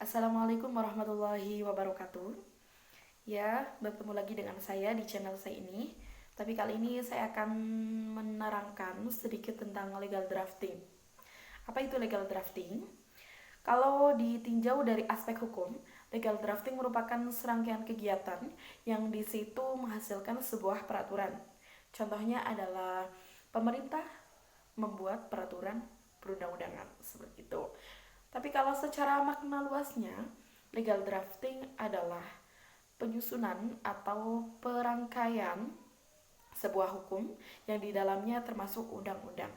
Assalamualaikum warahmatullahi wabarakatuh. Ya, bertemu lagi dengan saya di channel saya ini. Tapi kali ini saya akan menerangkan sedikit tentang legal drafting. Apa itu legal drafting? Kalau ditinjau dari aspek hukum, legal drafting merupakan serangkaian kegiatan yang di situ menghasilkan sebuah peraturan. Contohnya adalah pemerintah membuat peraturan perundang-undangan seperti itu. Tapi kalau secara makna luasnya, legal drafting adalah penyusunan atau perangkaian sebuah hukum yang di dalamnya termasuk undang-undang.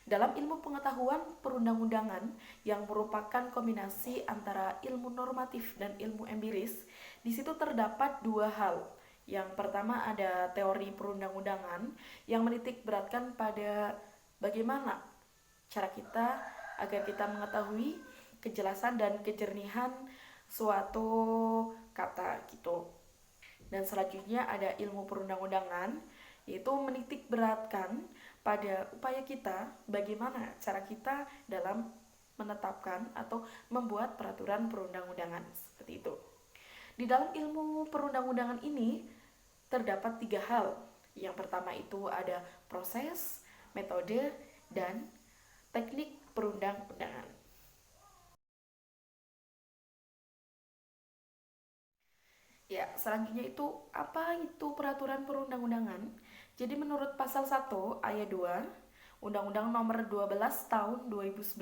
Dalam ilmu pengetahuan perundang-undangan yang merupakan kombinasi antara ilmu normatif dan ilmu empiris, di situ terdapat dua hal. Yang pertama ada teori perundang-undangan yang menitik beratkan pada bagaimana cara kita agar kita mengetahui kejelasan dan kejernihan suatu kata gitu. Dan selanjutnya ada ilmu perundang-undangan, yaitu menitik beratkan pada upaya kita bagaimana cara kita dalam menetapkan atau membuat peraturan perundang-undangan seperti itu. Di dalam ilmu perundang-undangan ini terdapat tiga hal. Yang pertama itu ada proses, metode, dan teknik perundang-undangan. Ya, selanjutnya itu apa itu peraturan perundang-undangan? Jadi menurut pasal 1 ayat 2 Undang-Undang Nomor 12 Tahun 2011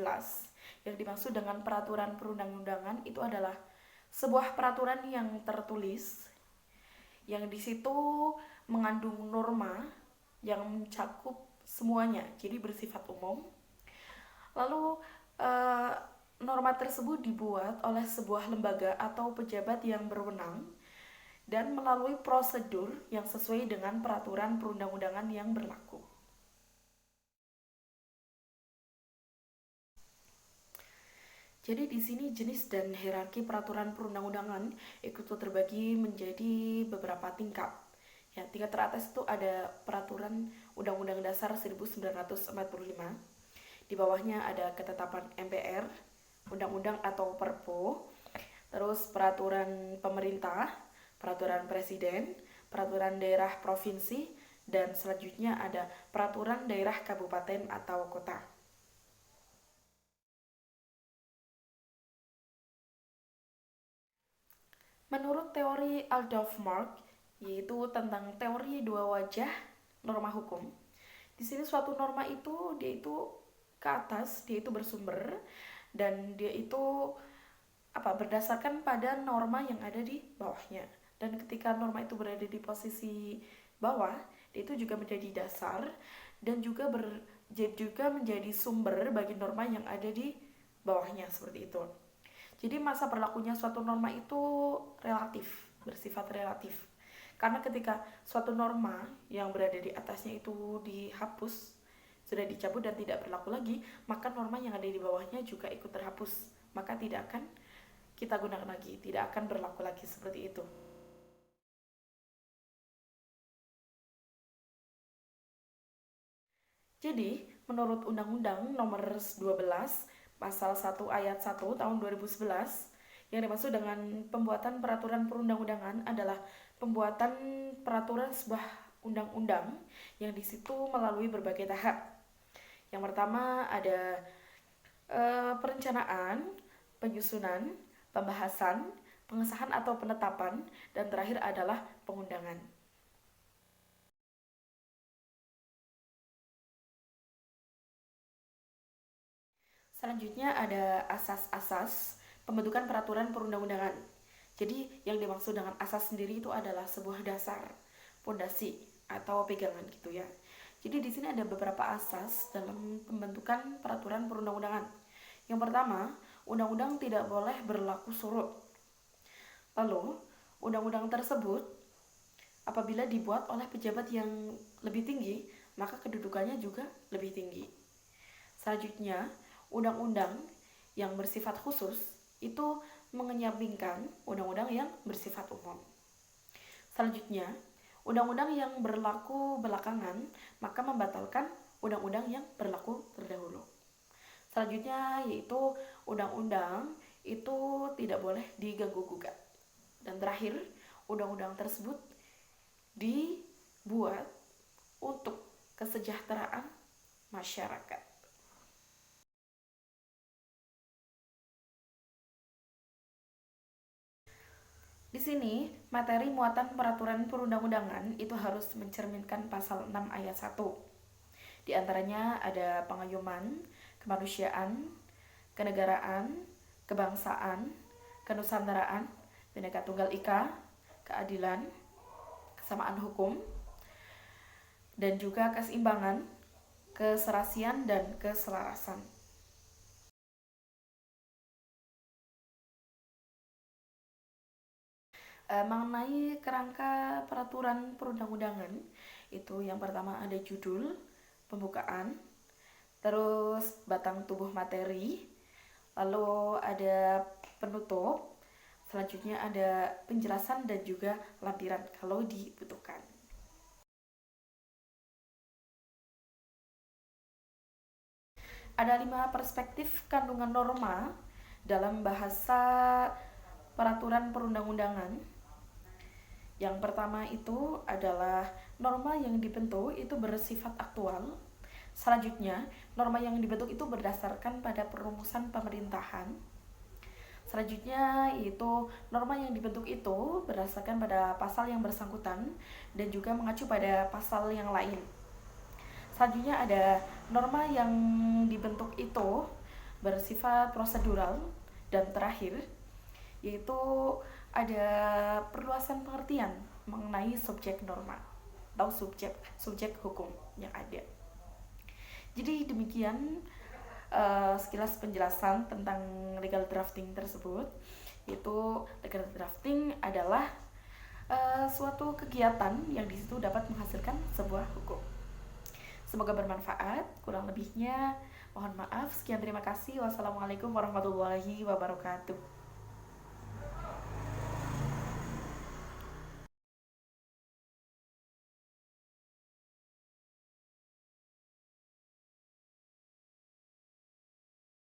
yang dimaksud dengan peraturan perundang-undangan itu adalah sebuah peraturan yang tertulis yang di situ mengandung norma yang mencakup semuanya, jadi bersifat umum. Lalu eh, norma tersebut dibuat oleh sebuah lembaga atau pejabat yang berwenang dan melalui prosedur yang sesuai dengan peraturan perundang-undangan yang berlaku. Jadi di sini jenis dan hierarki peraturan perundang-undangan itu terbagi menjadi beberapa tingkat. Ya, tingkat teratas itu ada peraturan Undang-Undang Dasar 1945. Di bawahnya ada ketetapan MPR, undang-undang atau Perpu, terus peraturan pemerintah, peraturan presiden, peraturan daerah provinsi, dan selanjutnya ada peraturan daerah kabupaten atau kota. Menurut teori Adolf Marx, yaitu tentang teori dua wajah norma hukum, di sini suatu norma itu dia itu ke atas, dia itu bersumber dan dia itu berdasarkan pada norma yang ada di bawahnya. Dan ketika norma itu berada di posisi bawah, dia itu juga menjadi dasar dan juga menjadi sumber bagi norma yang ada di bawahnya seperti itu. Jadi masa berlakunya suatu norma itu relatif, bersifat relatif. Karena ketika suatu norma yang berada di atasnya itu dihapus, sudah dicabut dan tidak berlaku lagi, maka norma yang ada di bawahnya juga ikut terhapus. Maka tidak akan kita gunakan lagi, tidak akan berlaku lagi seperti itu. Jadi, menurut Undang-Undang Nomor 12 Pasal 1 Ayat 1 Tahun 2011, yang dimaksud dengan pembuatan peraturan perundang-undangan adalah pembuatan peraturan sebuah undang-undang yang di situ melalui berbagai tahap. Yang pertama ada perencanaan, penyusunan, pembahasan, pengesahan atau penetapan, dan terakhir adalah pengundangan. Selanjutnya ada asas-asas pembentukan peraturan perundang-undangan. Jadi yang dimaksud dengan asas sendiri itu adalah sebuah dasar, pondasi atau pegangan gitu ya. Jadi di sini ada beberapa asas dalam pembentukan peraturan perundang-undangan. Yang pertama, undang-undang tidak boleh berlaku surut. Lalu, undang-undang tersebut apabila dibuat oleh pejabat yang lebih tinggi, maka kedudukannya juga lebih tinggi. Selanjutnya, undang-undang yang bersifat khusus itu mengenyampingkan undang-undang yang bersifat umum. Selanjutnya, undang-undang yang berlaku belakangan maka membatalkan undang-undang yang berlaku terdahulu. Selanjutnya yaitu undang-undang itu tidak boleh diganggu gugat. Dan terakhir, undang-undang tersebut dibuat untuk kesejahteraan masyarakat. Di sini, materi muatan peraturan perundang-undangan itu harus mencerminkan pasal 6 ayat 1. Di antaranya ada pengayuman, kemanusiaan, kenegaraan, kebangsaan, kenusantaraan, Bhinneka Tunggal Ika, keadilan, kesamaan hukum, dan juga keseimbangan, keserasian, dan keselarasan. Mengenai kerangka peraturan perundang-undangan, itu yang pertama ada judul, pembukaan, terus batang tubuh materi, lalu ada penutup, selanjutnya ada penjelasan dan juga lampiran kalau dibutuhkan. Ada 5 perspektif kandungan norma dalam bahasa peraturan perundang-undangan. Yang pertama itu adalah norma yang dibentuk itu bersifat aktual. Selanjutnya, norma yang dibentuk itu berdasarkan pada perumusan pemerintahan. Selanjutnya, yaitu norma yang dibentuk itu berdasarkan pada pasal yang bersangkutan dan juga mengacu pada pasal yang lain. Selanjutnya ada norma yang dibentuk itu bersifat prosedural, dan terakhir yaitu ada perluasan pengertian mengenai subjek norma atau subjek hukum yang ada. Jadi demikian sekilas penjelasan tentang legal drafting tersebut. Itu legal drafting adalah suatu kegiatan yang di situ dapat menghasilkan sebuah hukum. Semoga bermanfaat. Kurang lebihnya mohon maaf. Sekian, terima kasih. Wassalamualaikum warahmatullahi wabarakatuh.